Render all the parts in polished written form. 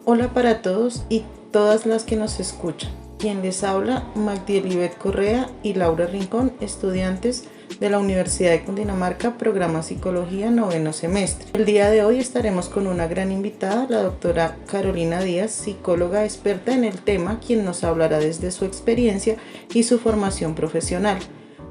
Hola para todos y todas las que nos escuchan. Quien les habla, Magdielibet Correa y Laura Rincón, estudiantes de la Universidad de Cundinamarca, programa Psicología, noveno semestre. El día de hoy estaremos con una gran invitada, la doctora Carolina Díaz, psicóloga experta en el tema, quien nos hablará desde su experiencia y su formación profesional.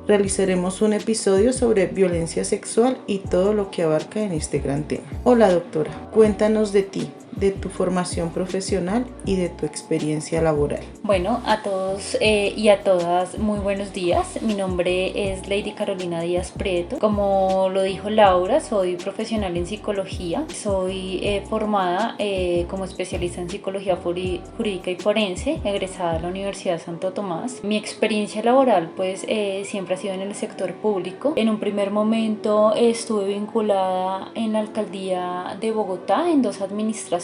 Realizaremos un episodio sobre violencia sexual y todo lo que abarca en este gran tema. Hola doctora, cuéntanos de ti, de tu formación profesional y de tu experiencia laboral. Bueno, a todos y a todas, muy buenos días. Mi nombre es Lady Carolina Díaz Prieto. Como lo dijo Laura, soy profesional en psicología. Soy formada como especialista en psicología jurídica y forense, egresada de la Universidad de Santo Tomás. Mi experiencia laboral pues siempre ha sido en el sector público. En un primer momento estuve vinculada en la alcaldía de Bogotá en 2 administraciones,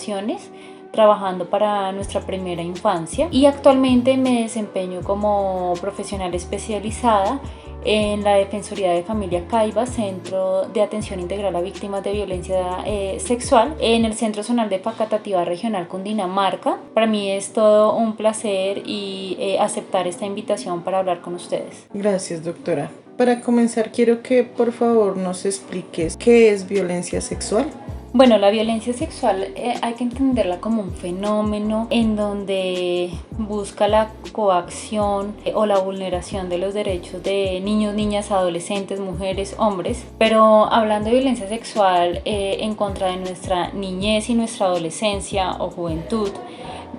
trabajando para nuestra primera infancia, y actualmente me desempeño como profesional especializada en la Defensoría de Familia Caiba, Centro de Atención Integral a Víctimas de Violencia Sexual, en el Centro Zonal de Facatativá Regional Cundinamarca. Para mí es todo un placer y aceptar esta invitación para hablar con ustedes. Gracias, doctora. Para comenzar, quiero que por favor nos expliques qué es violencia sexual. Bueno, la violencia sexual hay que entenderla como un fenómeno en donde busca la coacción o la vulneración de los derechos de niños, niñas, adolescentes, mujeres, hombres. Pero hablando de violencia sexual en contra de nuestra niñez y nuestra adolescencia o juventud,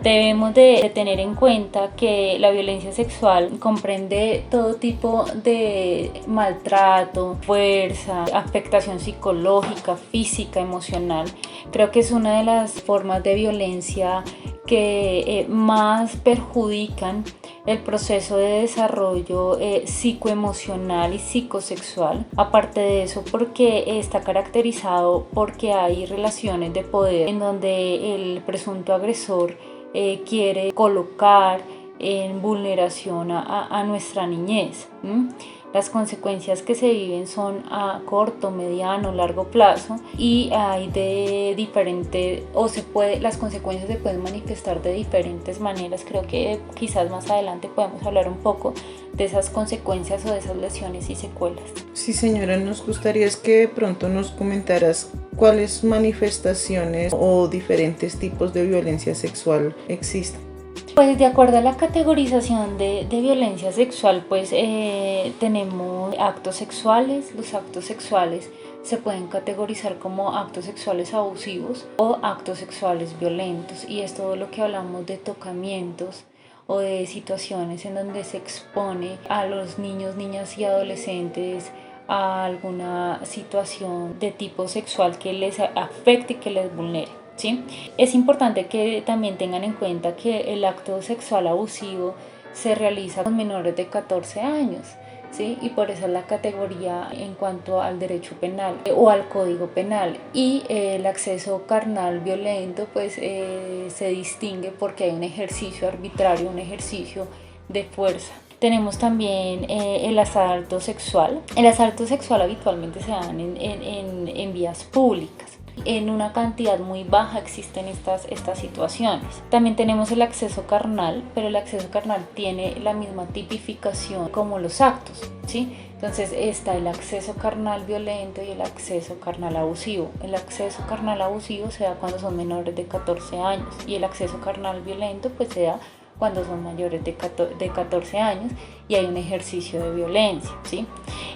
debemos de tener en cuenta que la violencia sexual comprende todo tipo de maltrato, fuerza, afectación psicológica, física, emocional. Creo que es una de las formas de violencia que más perjudican el proceso de desarrollo psicoemocional y psicosexual. Aparte de eso, porque está caracterizado porque hay relaciones de poder en donde el presunto agresor quiere colocar en vulneración a nuestra niñez. Las consecuencias que se viven son a corto, mediano, largo plazo, y hay de diferente, las consecuencias se pueden manifestar de diferentes maneras. Creo que quizás más adelante podemos hablar un poco de esas consecuencias o de esas lesiones y secuelas. Sí, señora, nos gustaría que de pronto nos comentaras cuáles manifestaciones o diferentes tipos de violencia sexual existen. Pues de acuerdo a la categorización de violencia sexual, pues tenemos actos sexuales. Los actos sexuales se pueden categorizar como actos sexuales abusivos o actos sexuales violentos, y es todo lo que hablamos de tocamientos o de situaciones en donde se expone a los niños, niñas y adolescentes a alguna situación de tipo sexual que les afecte y que les vulnere. ¿Sí? Es importante que también tengan en cuenta que el acto sexual abusivo se realiza con menores de 14 años, ¿sí? Y por eso es la categoría en cuanto al derecho penal o al código penal. Y el acceso carnal violento pues se distingue porque hay un ejercicio arbitrario, un ejercicio de fuerza. Tenemos también el asalto sexual. El asalto sexual habitualmente se da en vías públicas. En una cantidad muy baja existen estas situaciones. También tenemos el acceso carnal, pero el acceso carnal tiene la misma tipificación como los actos, ¿sí? Entonces está el acceso carnal violento y el acceso carnal abusivo. El acceso carnal abusivo se da cuando son menores de 14 años y el acceso carnal violento pues se da cuando son mayores de 14 años y hay un ejercicio de violencia, ¿sí?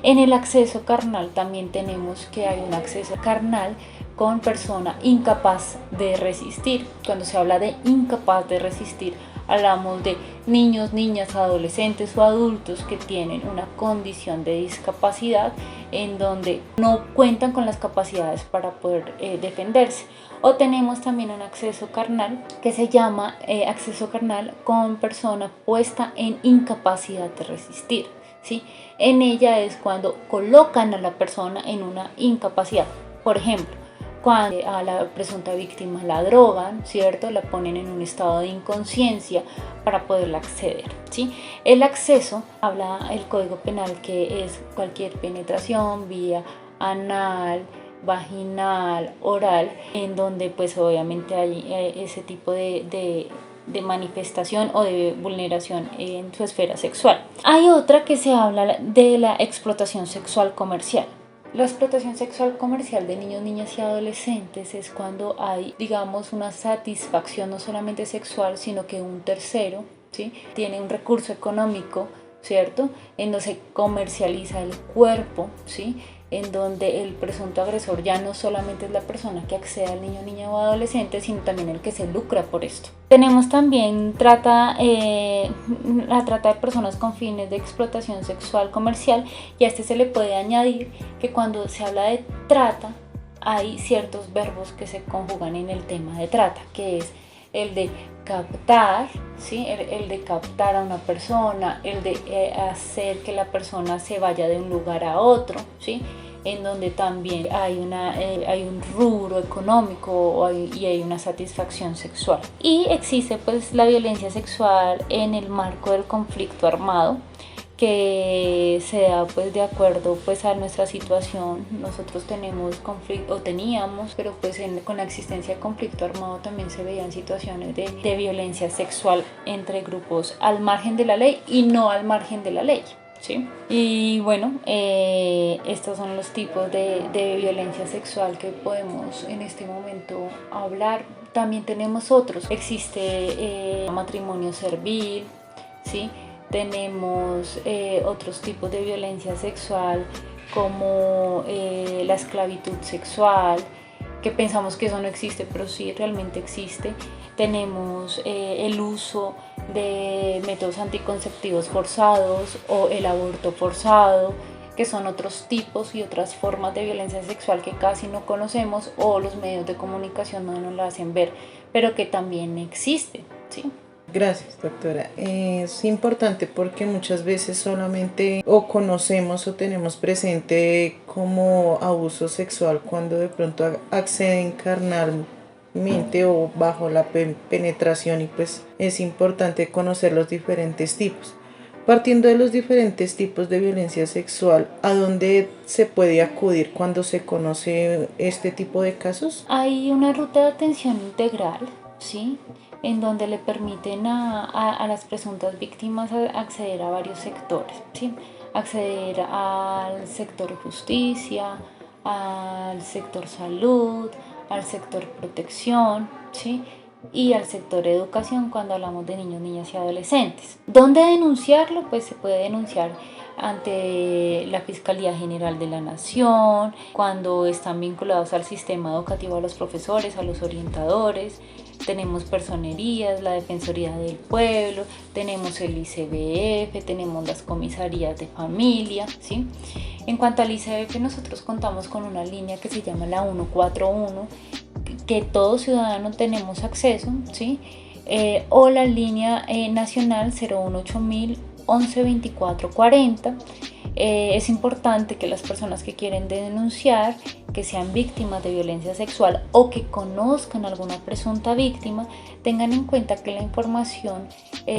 En el acceso carnal también tenemos que hay un acceso carnal con persona incapaz de resistir. Cuando se habla de incapaz de resistir, hablamos de niños, niñas, adolescentes o adultos que tienen una condición de discapacidad en donde no cuentan con las capacidades para poder defenderse. O tenemos también un acceso carnal que se llama acceso carnal con persona puesta en incapacidad de resistir, ¿sí? En ella es cuando colocan a la persona en una incapacidad. Por ejemplo, cuando a la presunta víctima la drogan, ¿cierto? La ponen en un estado de inconsciencia para poderla acceder, ¿sí? El acceso, habla el Código Penal, que es cualquier penetración vía anal, vaginal, oral, en donde pues obviamente hay ese tipo de manifestación o de vulneración en su esfera sexual. Hay otra que se habla de la explotación sexual comercial. La explotación sexual comercial de niños, niñas y adolescentes es cuando hay, digamos, una satisfacción no solamente sexual, sino que un tercero, ¿sí?, tiene un recurso económico, ¿cierto?, en donde se comercializa el cuerpo, ¿sí?, en donde el presunto agresor ya no solamente es la persona que accede al niño, niña o adolescente, sino también el que se lucra por esto. Tenemos también la trata de personas con fines de explotación sexual comercial, y a este se le puede añadir que cuando se habla de trata hay ciertos verbos que se conjugan en el tema de trata, que es el de captar, ¿sí?, el de captar a una persona, el de hacer que la persona se vaya de un lugar a otro, ¿sí?, en donde también hay un rubro económico y hay una satisfacción sexual. Y existe pues la violencia sexual en el marco del conflicto armado, que se da pues de acuerdo pues a nuestra situación. Nosotros tenemos conflicto, o teníamos, pero pues con la existencia de conflicto armado también se veían situaciones de violencia sexual entre grupos al margen de la ley y no al margen de la ley, ¿sí? Y bueno, estos son los tipos de violencia sexual que podemos en este momento hablar. También tenemos otros. Existe matrimonio servil, ¿sí? Tenemos otros tipos de violencia sexual como la esclavitud sexual, que pensamos que eso no existe, pero sí realmente existe. Tenemos el uso de métodos anticonceptivos forzados o el aborto forzado, que son otros tipos y otras formas de violencia sexual que casi no conocemos o los medios de comunicación no nos la hacen ver, pero que también existen, ¿sí? Gracias, doctora. Es importante porque muchas veces solamente o conocemos o tenemos presente como abuso sexual cuando de pronto acceden carnalmente o bajo la penetración, y pues es importante conocer los diferentes tipos. Partiendo de los diferentes tipos de violencia sexual, ¿a dónde se puede acudir cuando se conoce este tipo de casos? Hay una ruta de atención integral, ¿sí?, en donde le permiten a las presuntas víctimas acceder a varios sectores, ¿sí? Acceder al sector justicia, al sector salud, al sector protección, ¿sí?, y al sector educación cuando hablamos de niños, niñas y adolescentes. ¿Dónde denunciarlo? Pues se puede denunciar ante la Fiscalía General de la Nación, cuando están vinculados al sistema educativo, a los profesores, a los orientadores. Tenemos personerías, la Defensoría del Pueblo, tenemos el ICBF, tenemos las comisarías de familia, ¿sí? En cuanto al ICBF, nosotros contamos con una línea que se llama la 141, que todo ciudadano tenemos acceso, ¿sí? O la línea nacional 018 11 24 40. Es importante que las personas que quieren denunciar que sean víctimas de violencia sexual o que conozcan alguna presunta víctima tengan en cuenta que la información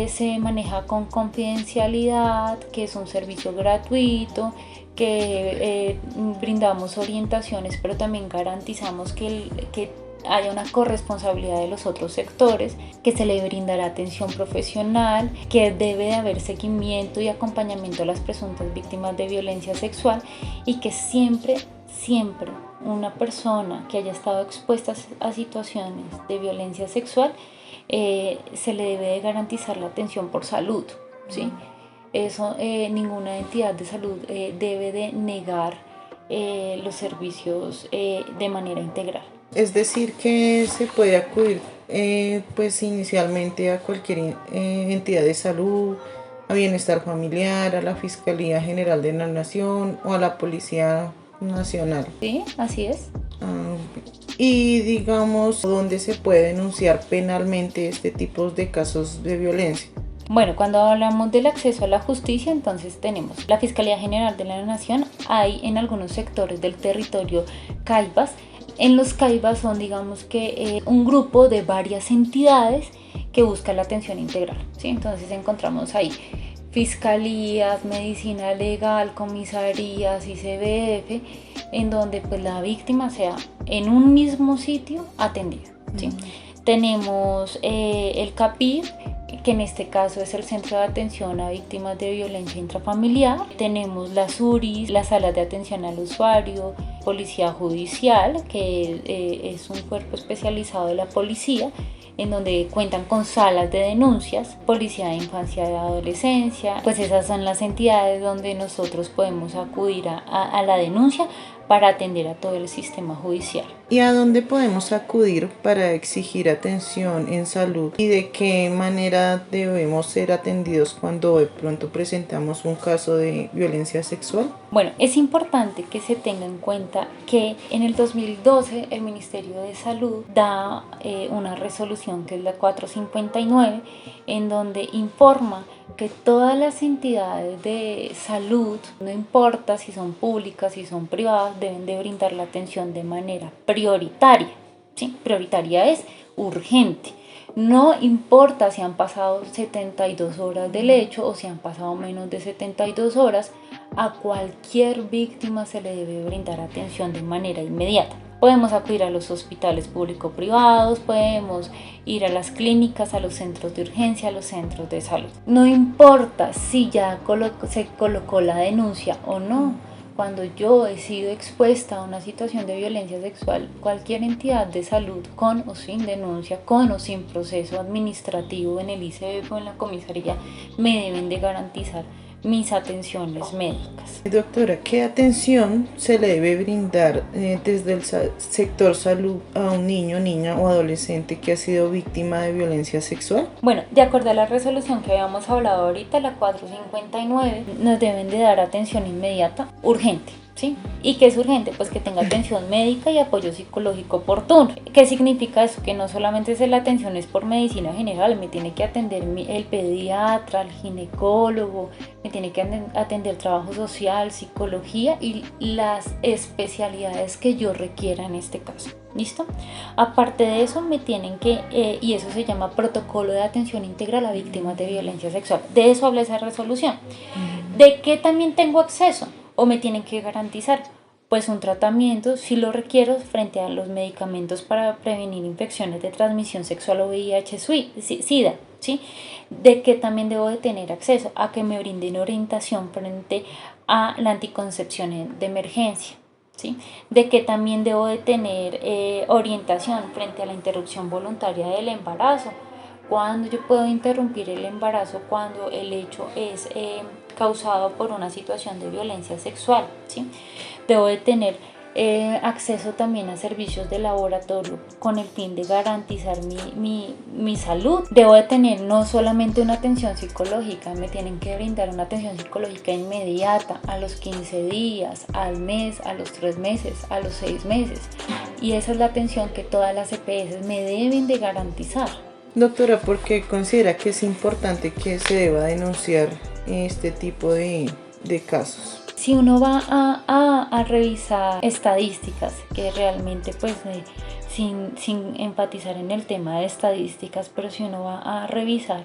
se maneja con confidencialidad, que es un servicio gratuito, que brindamos orientaciones, pero también garantizamos que haya una corresponsabilidad de los otros sectores, que se le brindará atención profesional, que debe de haber seguimiento y acompañamiento a las presuntas víctimas de violencia sexual, y que siempre una persona que haya estado expuesta a situaciones de violencia sexual se le debe de garantizar la atención por salud, ¿sí? Eso ninguna entidad de salud debe de negar los servicios de manera integral. Es decir, que se puede acudir pues inicialmente a cualquier entidad de salud, a Bienestar Familiar, a la Fiscalía General de la Nación o a la Policía Nacional. Sí, así es. Y digamos, ¿dónde se puede denunciar penalmente este tipo de casos de violencia? Bueno, cuando hablamos del acceso a la justicia, entonces tenemos la Fiscalía General de la Nación. Hay en algunos sectores del territorio CAIVAS. En los CAIVAS son, digamos que, un grupo de varias entidades que busca la atención integral, ¿sí? Entonces encontramos ahí fiscalías, medicina legal, comisarías y CBF, en donde pues la víctima sea en un mismo sitio atendida, ¿sí? Tenemos el CAPIV, que en este caso es el Centro de Atención a Víctimas de Violencia Intrafamiliar. Tenemos las URIs, las salas de atención al usuario, Policía Judicial, que es un cuerpo especializado de la policía, en donde cuentan con salas de denuncias, Policía de Infancia y Adolescencia. Pues esas son las entidades donde nosotros podemos acudir a la denuncia para atender a todo el sistema judicial. ¿Y a dónde podemos acudir para exigir atención en salud? ¿Y de qué manera debemos ser atendidos cuando de pronto presentamos un caso de violencia sexual? Bueno, es importante que se tenga en cuenta que en el 2012 el Ministerio de Salud da una resolución que es la 459, en donde informa que todas las entidades de salud, no importa si son públicas, si son privadas, deben de brindar la atención de manera prioritaria, ¿sí? Prioritaria es urgente. No importa si han pasado 72 horas del hecho o si han pasado menos de 72 horas, a cualquier víctima se le debe brindar atención de manera inmediata. Podemos acudir a los hospitales público-privados, podemos ir a las clínicas, a los centros de urgencia, a los centros de salud. No importa si ya se colocó la denuncia o no. Cuando yo he sido expuesta a una situación de violencia sexual, cualquier entidad de salud, con o sin denuncia, con o sin proceso administrativo en el ICBF o en la comisaría, me deben de garantizar mis atenciones médicas. Doctora, ¿qué atención se le debe brindar desde el sector salud a un niño, niña o adolescente que ha sido víctima de violencia sexual? Bueno, de acuerdo a la resolución que habíamos hablado ahorita, la 459, nos deben de dar atención inmediata, urgente. ¿Sí? ¿Y qué es urgente? Pues que tenga atención médica y apoyo psicológico oportuno. ¿Qué significa eso? Que no solamente es la atención es por medicina general, me tiene que atender el pediatra, el ginecólogo, me tiene que atender trabajo social, psicología y las especialidades que yo requiera en este caso. ¿Listo? Aparte de eso me tienen que, y eso se llama protocolo de atención integral a víctimas de violencia sexual. De eso habla esa resolución. ¿De qué también tengo acceso? ¿O me tienen que garantizar? Pues un tratamiento, si lo requiero, frente a los medicamentos para prevenir infecciones de transmisión sexual o VIH-Sida, ¿sí? De que también debo de tener acceso a que me brinden orientación frente a la anticoncepción de emergencia, ¿sí? De que también debo de tener orientación frente a la interrupción voluntaria del embarazo. Cuando yo puedo interrumpir el embarazo cuando el hecho es causado por una situación de violencia sexual, ¿sí? Debo de tener acceso también a servicios de laboratorio con el fin de garantizar mi salud. Debo de tener no solamente una atención psicológica, me tienen que brindar una atención psicológica inmediata a los 15 días, al mes, a los 3 meses, a los 6 meses. Y esa es la atención que todas las EPS me deben de garantizar. Doctora, ¿por qué considera que es importante que se deba denunciar este tipo de casos? Si uno va a revisar estadísticas, que realmente pues sin enfatizar en el tema de estadísticas, pero si uno va a revisar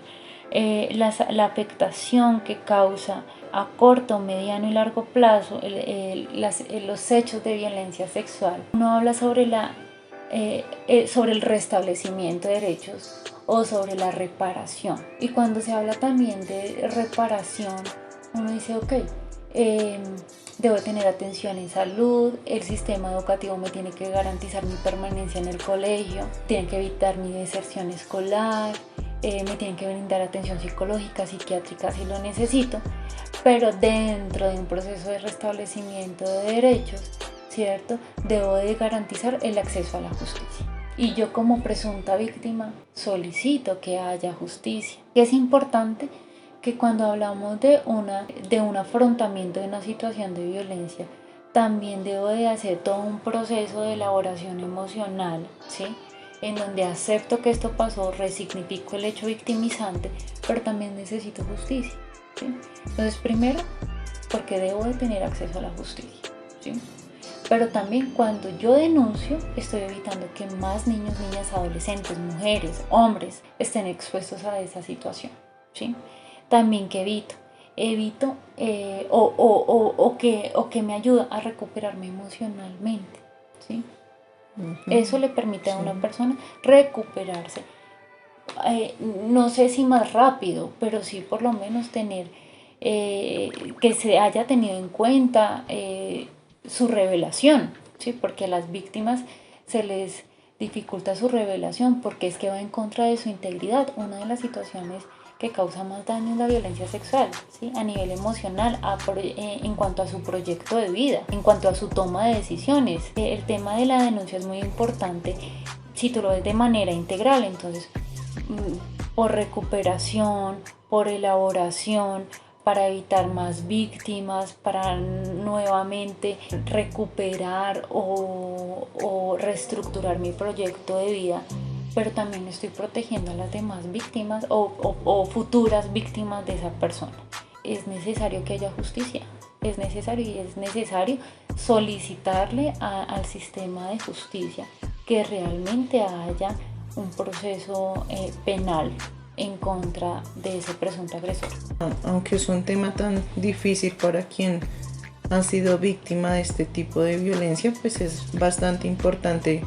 la afectación que causa a corto, mediano y largo plazo los hechos de violencia sexual, uno habla sobre el restablecimiento de derechos o sobre la reparación. Y cuando se habla también de reparación, uno dice, ok, debo tener atención en salud, el sistema educativo me tiene que garantizar mi permanencia en el colegio, tiene que evitar mi deserción escolar, me tienen que brindar atención psicológica, psiquiátrica si lo necesito, pero dentro de un proceso de restablecimiento de derechos, ¿cierto? Debo de garantizar el acceso a la justicia. Y yo como presunta víctima solicito que haya justicia. Es importante que cuando hablamos de un afrontamiento de una situación de violencia, también debo de hacer todo un proceso de elaboración emocional, ¿sí? En donde acepto que esto pasó, resignifico el hecho victimizante, pero también necesito justicia, ¿sí? Entonces, primero, porque debo de tener acceso a la justicia, ¿sí? Pero también cuando yo denuncio, estoy evitando que más niños, niñas, adolescentes, mujeres, hombres estén expuestos a esa situación, ¿sí? También que evito evito o que me ayuda a recuperarme emocionalmente, ¿sí? Eso le permite a una persona recuperarse, no sé si más rápido, pero sí por lo menos tener, que se haya tenido en cuenta su revelación, ¿sí? Porque a las víctimas se les dificulta su revelación porque es que va en contra de su integridad. Una de las situaciones que causa más daño es la violencia sexual, ¿sí? A nivel emocional, en cuanto a su proyecto de vida, en cuanto a su toma de decisiones. El tema de la denuncia es muy importante si tú lo ves de manera integral, entonces por recuperación, por elaboración, para evitar más víctimas, para nuevamente recuperar o reestructurar mi proyecto de vida, pero también estoy protegiendo a las demás víctimas o futuras víctimas de esa persona. Es necesario que haya justicia, es necesario solicitarle al sistema de justicia que realmente haya un proceso penal en contra de ese presunto agresor. Aunque es un tema tan difícil para quien ha sido víctima de este tipo de violencia, pues es bastante importante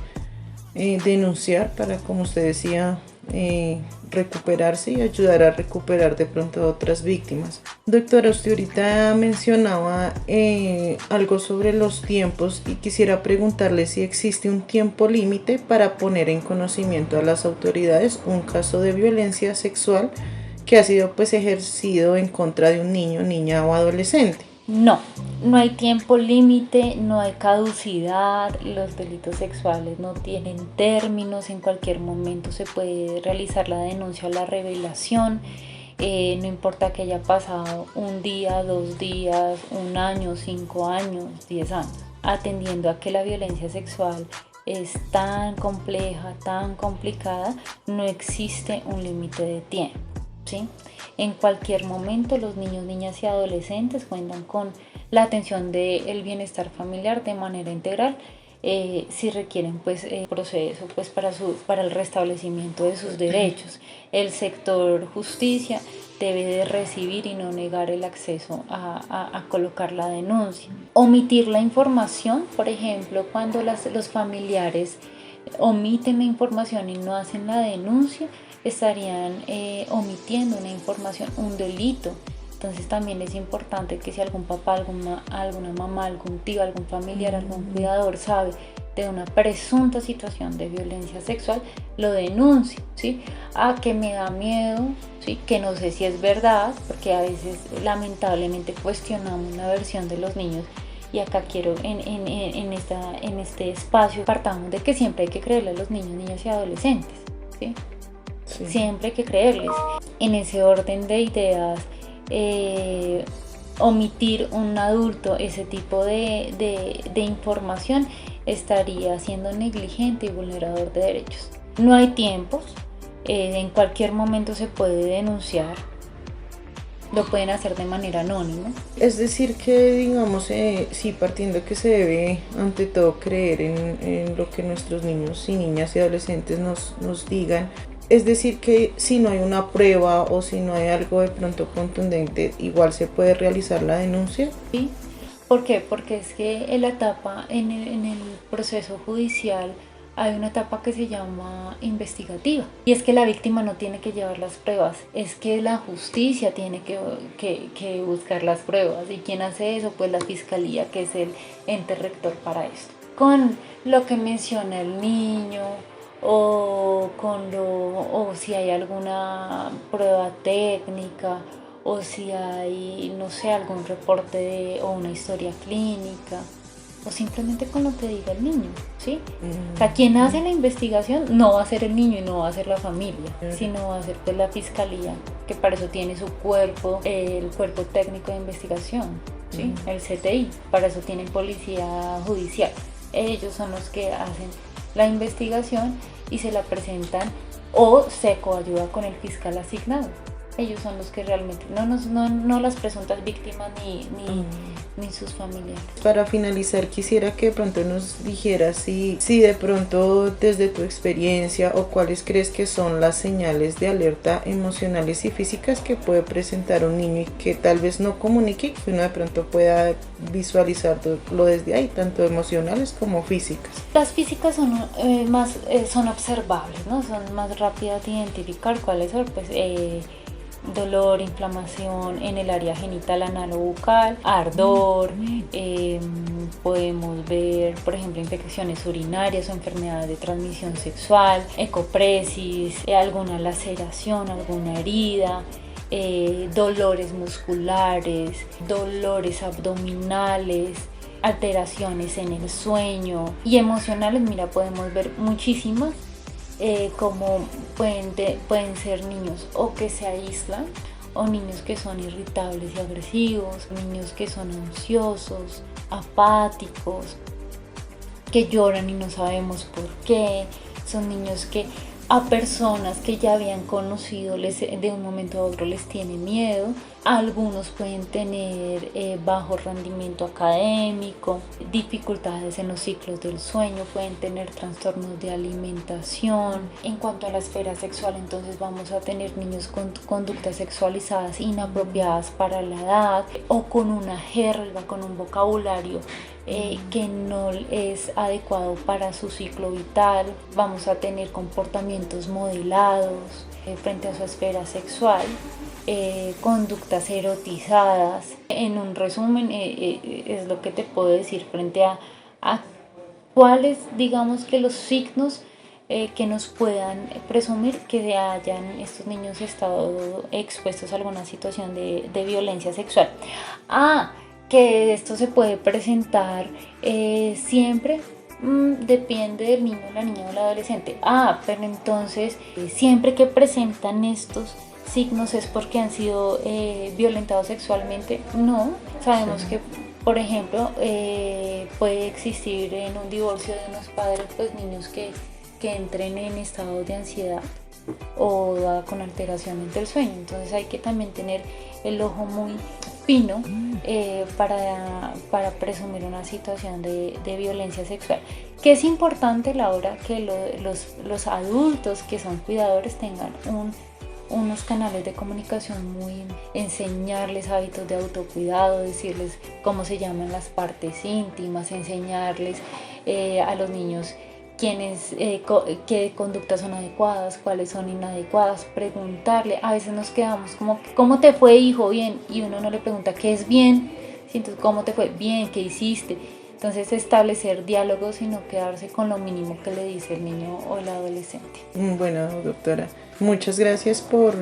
denunciar para, como usted decía, recuperarse y ayudar a recuperar de pronto a otras víctimas. Doctora, usted ahorita mencionaba algo sobre los tiempos y quisiera preguntarle si existe un tiempo límite para poner en conocimiento a las autoridades un caso de violencia sexual que ha sido pues ejercido en contra de un niño, niña o adolescente. No hay tiempo límite, no hay caducidad, los delitos sexuales no tienen términos, en cualquier momento se puede realizar la denuncia o la revelación, no importa que haya pasado un día, 2 días, 1 año, 5 años, 10 años, atendiendo a que la violencia sexual es tan compleja, tan complicada, no existe un límite de tiempo, ¿sí? En cualquier momento los niños, niñas y adolescentes cuentan con la atención del bienestar familiar de manera integral si requieren pues proceso pues para el restablecimiento de sus derechos. El sector justicia debe de recibir y no negar el acceso a colocar la denuncia. Omitir la información, por ejemplo, cuando los familiares omiten la información y no hacen la denuncia, estarían omitiendo una información, un delito. Entonces también es importante que si algún papá, alguna mamá, algún tío, algún familiar, algún cuidador sabe de una presunta situación de violencia sexual, lo denuncie, ¿sí? Que me da miedo, ¿sí? Que no sé si es verdad, porque a veces lamentablemente cuestionamos la versión de los niños. Y acá quiero en este espacio partamos de que siempre hay que creerle a los niños, niñas y adolescentes, ¿sí? Sí. Siempre hay que creerles. En ese orden de ideas, omitir un adulto ese tipo de información estaría siendo negligente y vulnerador de derechos. No hay tiempos, en cualquier momento se puede denunciar, lo pueden hacer de manera anónima. Es decir que, digamos, sí, partiendo que se debe ante todo creer en lo que nuestros niños y niñas y adolescentes nos digan. Es decir que si no hay una prueba o si no hay algo de pronto contundente, igual se puede realizar la denuncia. Sí. ¿Por qué? Porque es que en la etapa, en el proceso judicial, hay una etapa que se llama investigativa. Y es que la víctima no tiene que llevar las pruebas, es que la justicia tiene que buscar las pruebas. ¿Y quién hace eso? Pues la fiscalía, que es el ente rector para esto. Con lo que menciona el niño, o si hay alguna prueba técnica, o si hay, no sé, algún reporte o una historia clínica, o simplemente con lo que diga el niño, ¿sí? O sea, quien hace la investigación no va a ser el niño y no va a ser la familia, sino va a ser pues la fiscalía, que para eso tiene su cuerpo, el cuerpo técnico de investigación, ¿sí? El CTI, para eso tienen policía judicial. Ellos son los que hacen la investigación y se la presentan o se coayuda con el fiscal asignado. ellos son los que realmente, no las presuntas víctimas ni sus familiares. Para finalizar, quisiera que de pronto nos dijeras si de pronto desde tu experiencia o cuáles crees que son las señales de alerta emocionales y físicas que puede presentar un niño y que tal vez no comunique, que uno de pronto pueda visualizarlo desde ahí, tanto emocionales como físicas. Las físicas son son observables, ¿no? Son más rápidas de identificar cuáles son, pues dolor, inflamación en el área genital, anal o bucal, ardor, podemos ver, por ejemplo, infecciones urinarias o enfermedades de transmisión sexual, ecopresis, alguna laceración, alguna herida, dolores musculares, dolores abdominales, alteraciones en el sueño y emocionales. Mira, podemos ver muchísimas. Como pueden ser niños o que se aíslan, o niños que son irritables y agresivos, niños que son ansiosos, apáticos, que lloran y no sabemos por qué, son niños que a personas que ya habían conocido de un momento a otro les tiene miedo. Algunos pueden tener bajo rendimiento académico, dificultades en los ciclos del sueño, pueden tener trastornos de alimentación. En cuanto a la esfera sexual, entonces vamos a tener niños con conductas sexualizadas inapropiadas para la edad, o con una jerga, con un vocabulario que no es adecuado para su ciclo vital. Vamos a tener comportamientos modelados frente a su esfera sexual, conductas erotizadas. En un resumen, es lo que te puedo decir frente a cuáles, digamos, que los signos que nos puedan presumir que hayan estos niños estado expuestos a alguna situación de violencia sexual. Que esto se puede presentar siempre, depende del niño, la niña o el adolescente. Pero entonces siempre que presentan estos signos es porque han sido violentados sexualmente. No, sabemos que, por ejemplo, puede existir en un divorcio de unos padres, pues niños que entren en estado de ansiedad o con alteraciones del sueño. Entonces hay que también tener el ojo muy fino para presumir una situación de violencia sexual. Que es importante, Laura, que los adultos que son cuidadores tengan unos canales de comunicación enseñarles hábitos de autocuidado, decirles cómo se llaman las partes íntimas, enseñarles a los niños qué conductas son adecuadas, cuáles son inadecuadas, preguntarle. A veces nos quedamos como, ¿cómo te fue, hijo? Bien, y uno no le pregunta qué es bien, entonces, ¿cómo te fue? Bien, ¿qué hiciste? Entonces, establecer diálogos y no quedarse con lo mínimo que le dice el niño o el adolescente. Bueno, doctora, muchas gracias por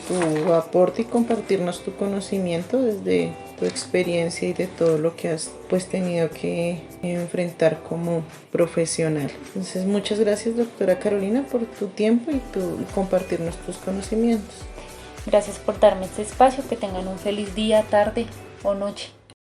tu aporte y compartirnos tu conocimiento desde tu experiencia y de todo lo que has tenido que enfrentar como profesional. Entonces, muchas gracias, doctora Carolina, por tu tiempo y compartirnos tus conocimientos. Gracias por darme este espacio, que tengan un feliz día, tarde o noche.